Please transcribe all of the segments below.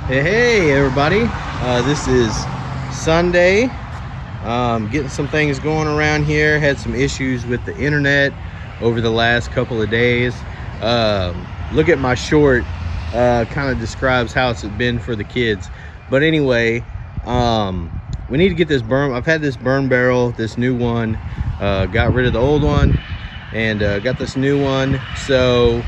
Hey everybody, this is Sunday. Getting some things going around here. Had some issues with the internet over the last couple of days. Look at my short, kind of describes how it's been for the kids. But anyway, we need to get this burn. I've had this burn barrel, this new one, got rid of the old one and got this new one. So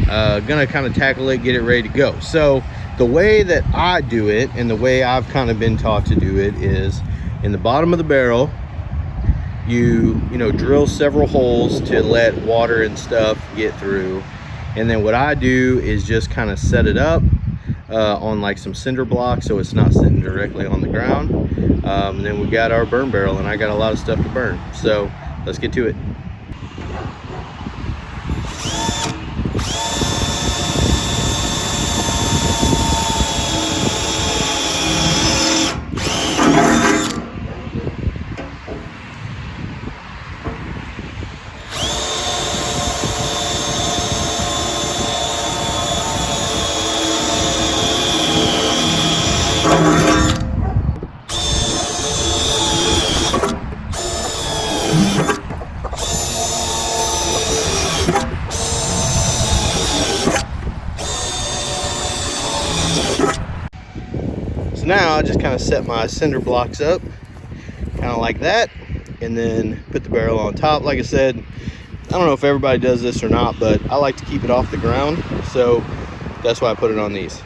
gonna kind of tackle it, get it ready to go. So the way that I do it, and the way I've kind of been taught to do it, is in the bottom of the barrel, you know, drill several holes to let water and stuff get through. And then what I do is just kind of set it up on like some cinder blocks so it's not sitting directly on the ground. And then we got our burn barrel, and I got a lot of stuff to burn. So let's get to it. So now I just kind of set my cinder blocks up kind of like that, and then put the barrel on top. Like I said, I don't know if everybody does this or not, but I like to keep it off the ground, so that's why I put it on these.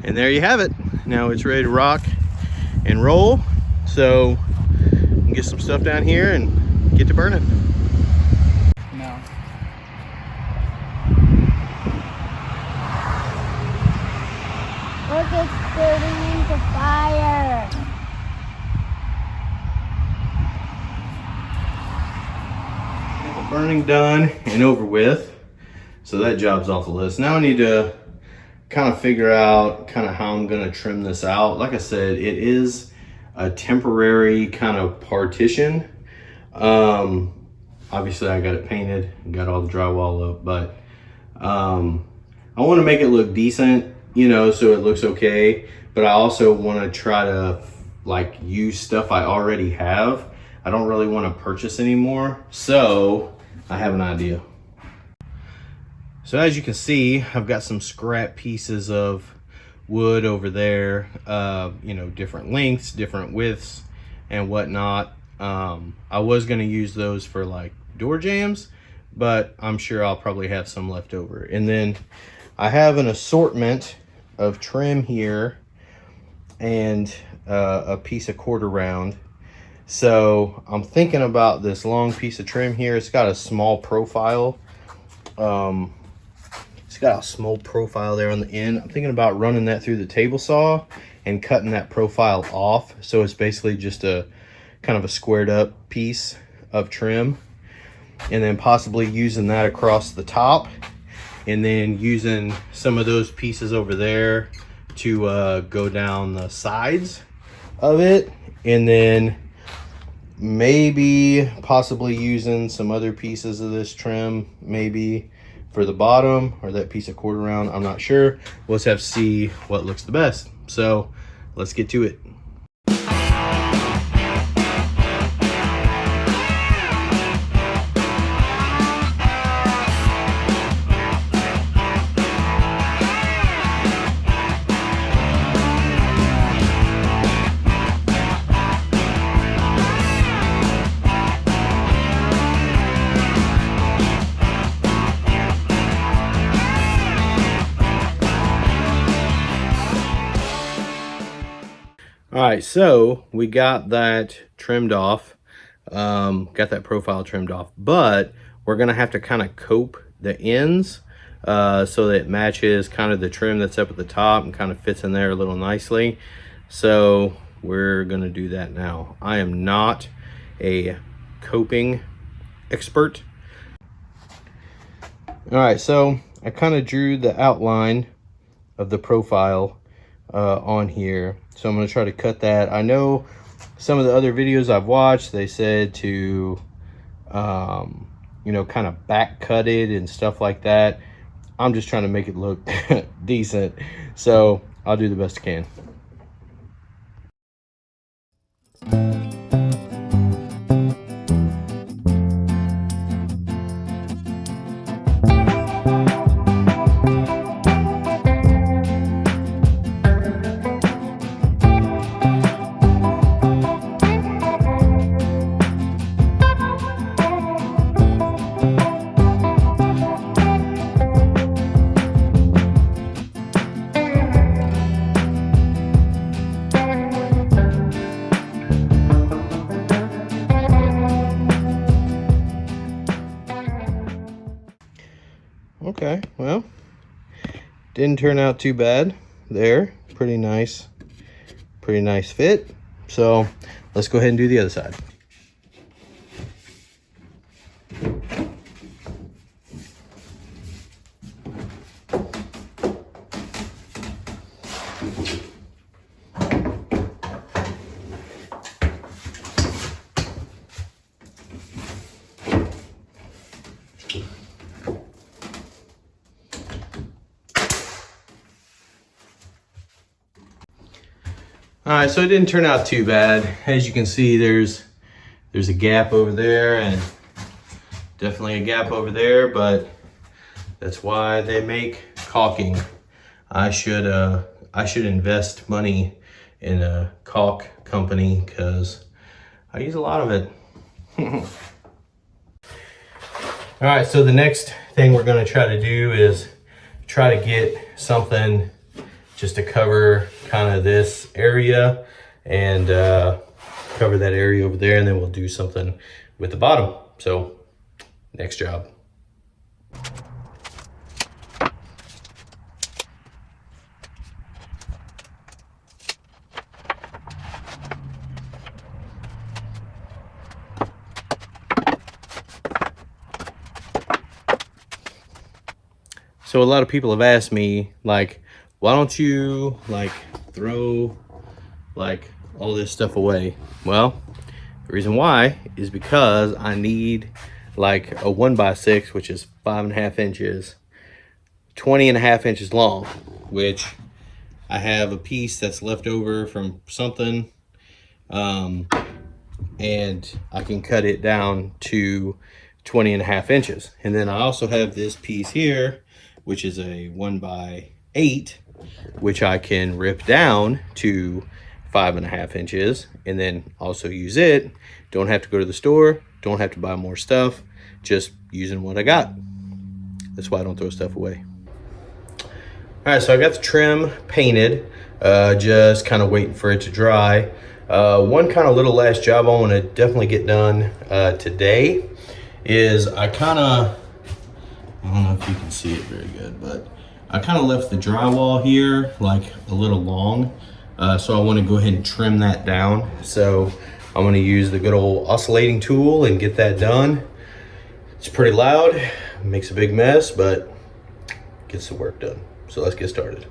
And there you have it. Now it's ready to rock and roll. So we can get some stuff down here and get to burning. No. Look, it's turning into fire. Get the burning done and over with. So that job's off the list. Now I need to kind of figure out kind of how I'm gonna trim this out. Like I said, it is a temporary kind of partition. Obviously I got it painted and got all the drywall up, but I want to make it look decent, you know, so it looks okay, but I also want to try to like use stuff I already have. I don't really want to purchase anymore, so I have an idea. So as you can see, I've got some scrap pieces of wood over there, you know, different lengths, different widths and whatnot. I was going to use those for like door jambs, but I'm sure I'll probably have some left over. And then I have an assortment of trim here and a piece of quarter round. So I'm thinking about this long piece of trim here. It's got a small profile. It's got a small profile there on the end. I'm thinking about running that through the table saw and cutting that profile off. So it's basically just a kind of a squared up piece of trim, and then possibly using that across the top, and then using some of those pieces over there to go down the sides of it, and then maybe possibly using some other pieces of this trim maybe for the bottom, or that piece of quarter round. I'm not sure. We'll just have to see what looks the best. So let's get to it. All right, so we got that trimmed off, got that profile trimmed off, but we're gonna have to kind of cope the ends so that it matches kind of the trim that's up at the top and kind of fits in there a little nicely. So we're gonna do that now. I am not a coping expert. All right, so I kind of drew the outline of the profile on here. So I'm going to try to cut that. I know some of the other videos I've watched, they said to you know, kind of back cutted and stuff like that. I'm just trying to make it look decent. So I'll do the best I can. Okay, well, didn't turn out too bad there. Pretty nice fit. So let's go ahead and do the other side. All right, so it didn't turn out too bad. As you can see, there's a gap over there and definitely a gap over there, but that's why they make caulking. I should invest money in a caulk company because I use a lot of it. All right, so the next thing we're gonna try to do is try to get something just to cover kind of this area and cover that area over there, and then we'll do something with the bottom. So next job. So a lot of people have asked me, like, why don't you like throw like all this stuff away? Well, the reason why is because I need like a 1x6, which is 5.5 inches, 20.5 inches long, which I have a piece that's left over from something, and I can cut it down to 20.5 inches. And then I also have this piece here, which is a 1x8, which I can rip down to 5.5 inches and then also use it. Don't have to go to the store, don't have to buy more stuff, just using what I got. That's why I don't throw stuff away. All right, so I got the trim painted, just kind of waiting for it to dry. One kind of little last job I want to definitely get done today is I don't know if you can see it very good, but I kind of left the drywall here like a little long. So I want to go ahead and trim that down. So I'm going to use the good old oscillating tool and get that done. It's pretty loud, makes a big mess, but gets the work done. So let's get started.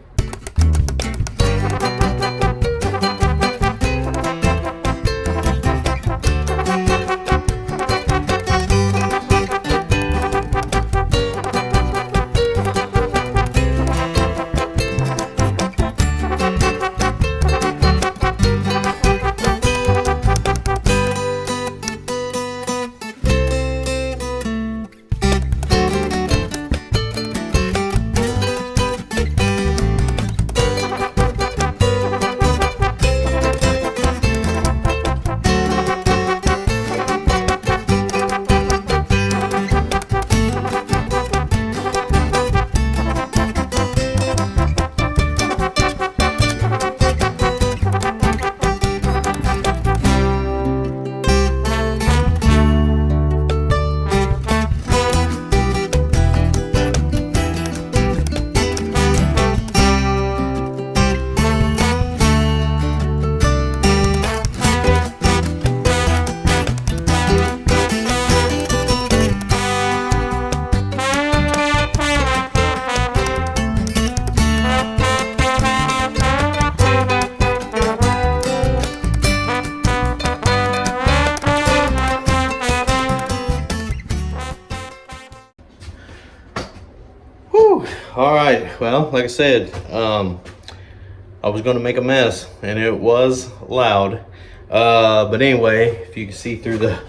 well, like I said, I was gonna make a mess and it was loud. But anyway, if you can see through the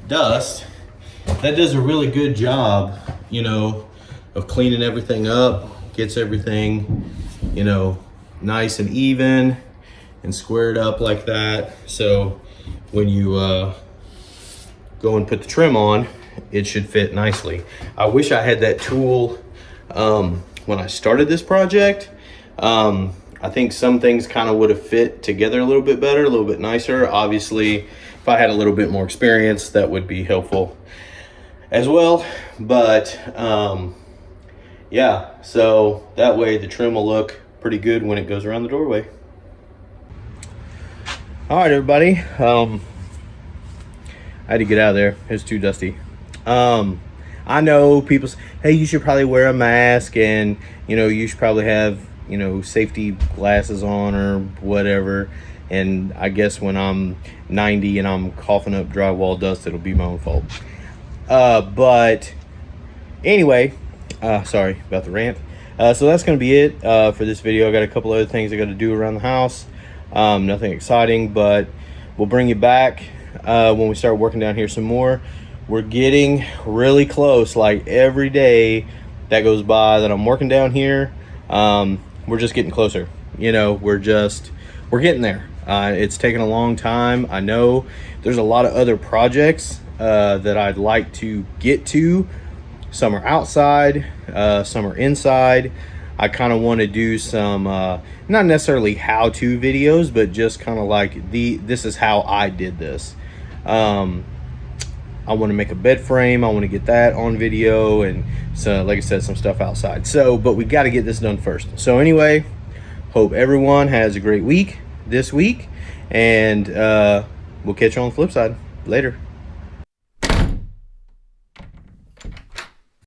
dust, that does a really good job, you know, of cleaning everything up, gets everything, you know, nice and even and squared up like that. So when you go and put the trim on, it should fit nicely. I wish I had that tool when I started this project. I think some things kind of would have fit together a little bit better, a little bit nicer. Obviously, if I had a little bit more experience, that would be helpful as well. But yeah, so that way the trim will look pretty good when it goes around the doorway. All right, everybody. I had to get out of there. It was too dusty. I know people say, hey, you should probably wear a mask, and you know, you should probably have, you know, safety glasses on or whatever. And I guess when I'm 90 and I'm coughing up drywall dust, it'll be my own fault. But anyway, sorry about the rant. So that's gonna be it for this video. I got a couple other things I got to do around the house. Nothing exciting, but we'll bring you back when we start working down here some more. We're getting really close. Like every day that goes by that I'm working down here, we're just getting closer. You know, we're getting there. It's taken a long time. I know there's a lot of other projects that I'd like to get to. Some are outside, some are inside. I kind of want to do some not necessarily how-to videos, but just kind of like this is how I did this. I want to make a bed frame. I want to get that on video, and so like I said, some stuff outside. So but we got to get this done first. So anyway, hope everyone has a great week this week, and we'll catch you on the flip side later.